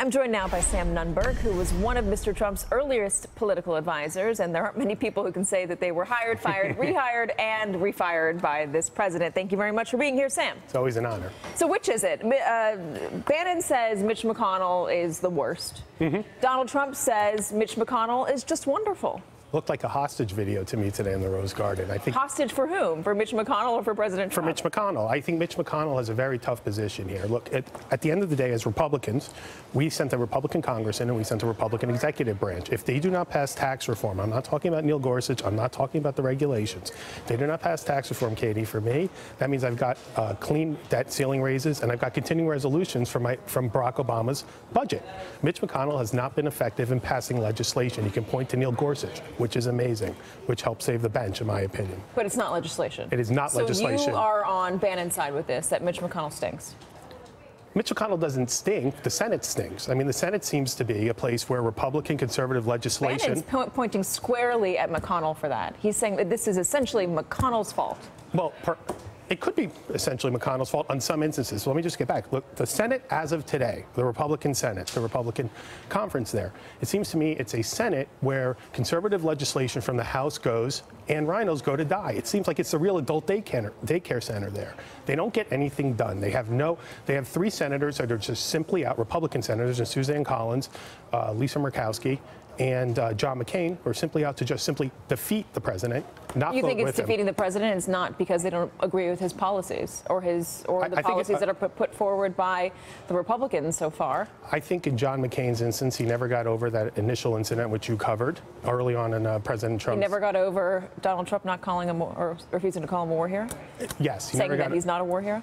I'm joined now by Sam Nunberg, who was one of Mr. Trump's earliest political advisors, and there aren't many people who can say that they were hired, fired, rehired, and refired by this president. Thank you very much for being here, Sam. It's always an honor. So which is it? Bannon says Mitch McConnell is the worst. Donald Trump says Mitch McConnell is just wonderful. Looked like a hostage video to me today in the Rose Garden. I think hostage for whom? For Mitch McConnell or for President Trump? For Mitch McConnell. I think Mitch McConnell has a very tough position here. Look, at the end of the day, as Republicans, we sent a Republican Congress in and we sent a Republican executive branch. If they do not pass tax reform, I'm not talking about Neil Gorsuch, I'm not talking about the regulations. If they do not pass tax reform, Katie, for me, that means I've got clean debt ceiling raises and I've got continuing resolutions from Barack Obama's budget. Mitch McConnell has not been effective in passing legislation. You can point to Neil Gorsuch, which is amazing, which helped save the bench, in my opinion. But it's not legislation. It is not legislation. So you are on Bannon's side with this, that Mitch McConnell stinks. Mitch McConnell doesn't stink. The Senate stinks. I mean, the Senate seems to be a place where Republican conservative legislation... Bannon's pointing squarely at McConnell for that. He's saying that this is essentially McConnell's fault. Well, it could be essentially McConnell's fault on some instances. So let me just get back. Look, the Senate as of today, the Republican Senate, the Republican conference there, it seems to me it's a Senate where conservative legislation from the House goes and rhinos go to die. It seems like it's a real adult daycare center there. They don't get anything done. They have three senators that are just simply out, Republican senators, and Suzanne Collins, Lisa Murkowski, and John McCain are simply out to just simply defeat the president, not vote with him. You think it's defeating the president? It's not because they don't agree with his policies or the policies that are put forward by the Republicans so far? I think in John McCain's instance, he never got over that initial incident which you covered early on in President Trump's... He never got over Donald Trump not calling him or refusing to call him a war hero? Yes. Saying that he's not a war hero?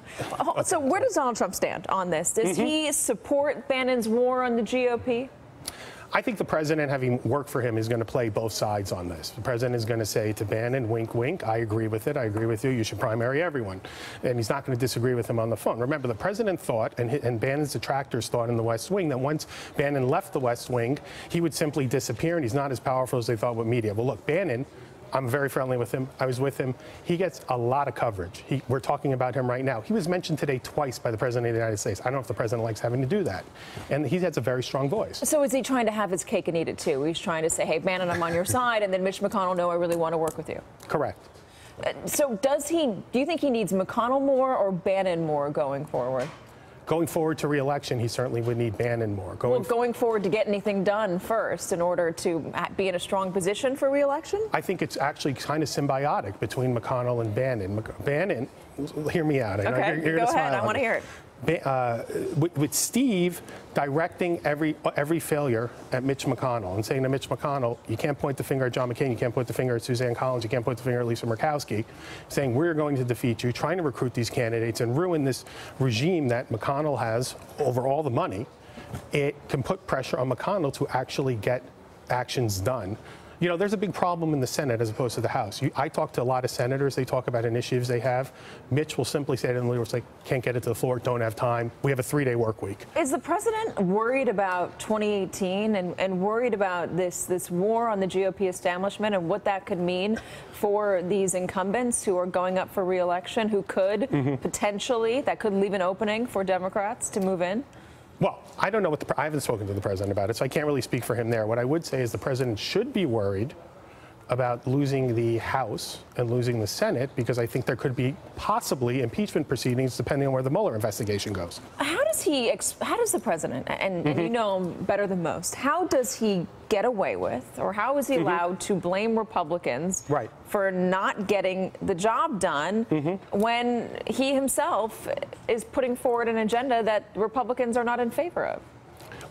So where does Donald Trump stand on this? Does he support Bannon's war on the GOP? I think the president, having worked for him, is going to play both sides on this. The president is going to say to Bannon, wink, wink, I agree with it. I agree with you. You should primary everyone. And he's not going to disagree with him on the phone. Remember, the president thought, and Bannon's detractors thought in the West Wing, that once Bannon left the West Wing, he would simply disappear, and he's not as powerful as they thought with media. Well, look, Bannon, I'm very friendly with him. I was with him. He gets a lot of coverage. We're talking about him right now. He was mentioned today twice by the President of the United States. I don't know if the President likes having to do that. And he has a very strong voice. So is he trying to have his cake and eat it too? He's trying to say, hey, Bannon, I'm on your side, and then Mitch McConnell, no, I really want to work with you. Correct. So do you think he needs McConnell more or Bannon more going forward? Going forward to re-election, he certainly would need Bannon more. Going forward to get anything done first in order to be in a strong position for re-election? I think it's actually kind of symbiotic between McConnell and Bannon. Bannon, hear me out. Okay, go ahead. I want to hear it. With Steve directing every failure at Mitch McConnell and saying to Mitch McConnell, you can't point the finger at John McCain, you can't point the finger at Suzanne Collins, you can't point the finger at Lisa Murkowski, saying we're going to defeat you, trying to recruit these candidates and ruin this regime that McConnell has over all the money. It can put pressure on McConnell to actually get actions done. You know, there's a big problem in the Senate as opposed to the House. I talk to a lot of senators. They talk about initiatives they have. Mitch will simply say to them, like, can't get it to the floor, don't have time. We have a 3-day work week. Is the president worried about 2018 and worried about this war on the GOP establishment and what that could mean for these incumbents who are going up for re-election, who could potentially, that could leave an opening for Democrats to move in? Well, I don't know I haven't spoken to the president about it, so I can't really speak for him there. What I would say is the president should be worried about losing the House and losing the Senate, because I think there could be possibly impeachment proceedings depending on where the Mueller investigation goes. How does the president, and you know him better than most, how does he get away with, or how is he allowed to blame Republicans for not getting the job done when he himself is putting forward an agenda that Republicans are not in favor of?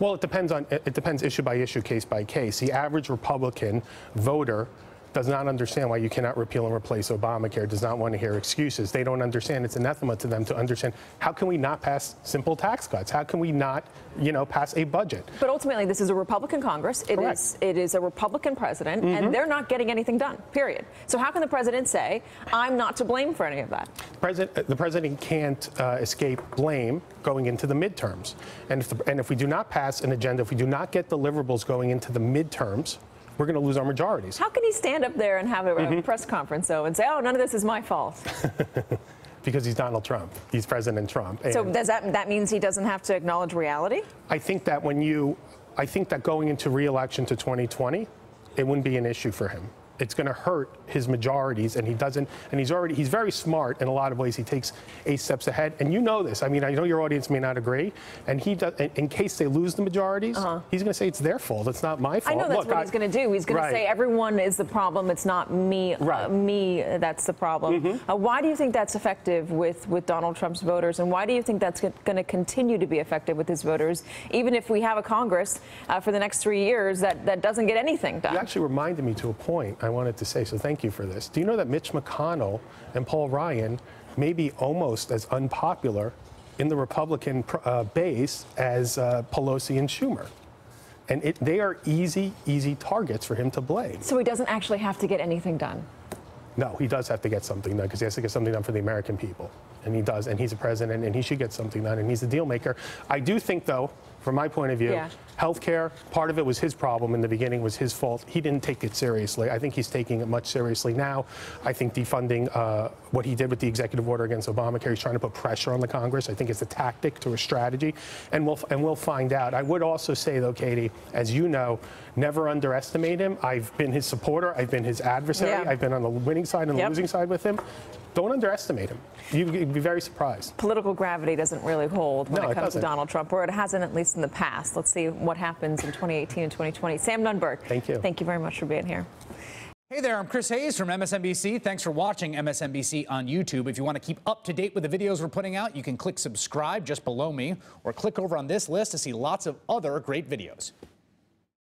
Well, it depends issue by issue, case by case. The average Republican voter does not understand why you cannot repeal and replace Obamacare, does not want to hear excuses. They don't understand. It's anathema to them to understand, how can we not pass simple tax cuts? How can we not, pass a budget? But ultimately, this is a Republican Congress. It is a Republican president, and they're not getting anything done, period. So how can the president say, I'm not to blame for any of that? The president can't escape blame going into the midterms. And if we do not pass an agenda, if we do not get deliverables going into the midterms, we're going to lose our majorities. How can he stand up there and have a press conference, though, and say, oh, none of this is my fault? because he's Donald Trump. He's President Trump. So does that means he doesn't have to acknowledge reality? I think that going into re-election to 2020, it wouldn't be an issue for him. It's going to hurt his majorities, and he doesn't. And he's very smart in a lot of ways. He takes 8 steps ahead, and you know this. I mean, I know your audience may not agree, and he does. In case they lose the majorities, he's going to say it's their fault. It's not my fault. I know that's what he's going to do. He's going to say everyone is the problem. It's not me. Me. That's the problem. Why do you think that's effective with Donald Trump's voters, and why do you think that's going to continue to be effective with his voters, even if we have a Congress for the next 3 years that doesn't get anything done? You actually reminded me to a point I wanted to say, so thank you for this. Do you know that Mitch McConnell and Paul Ryan may be almost as unpopular in the Republican base as Pelosi and Schumer? And they are easy targets for him to blame. So he doesn't actually have to get anything done? No, he does have to get something done because he has to get something done for the American people. And he does, and he's a president, and he should get something done, and he's a deal maker. I do think, though, from my point of view, healthcare, part of it was his problem in the beginning, was his fault. He didn't take it seriously. I think he's taking it much seriously now. I think defunding what he did with the executive order against Obamacare, he's trying to put pressure on the Congress. I think it's a tactic to a strategy, and we'll find out. I would also say, though, Katie, as you know, never underestimate him. I've been his supporter. I've been his adversary. I've been on the winning side and the losing side with him. Don't underestimate him. You'd be very surprised. Political gravity doesn't really hold when it comes to Donald Trump, or it hasn't, at least in the past. Let's see what happens in 2018 and 2020. Sam Nunberg. Thank you. Thank you very much for being here. Hey there, I'm Chris Hayes from MSNBC. Thanks for watching MSNBC on YouTube. If you want to keep up to date with the videos we're putting out, you can click subscribe just below me, or click over on this list to see lots of other great videos.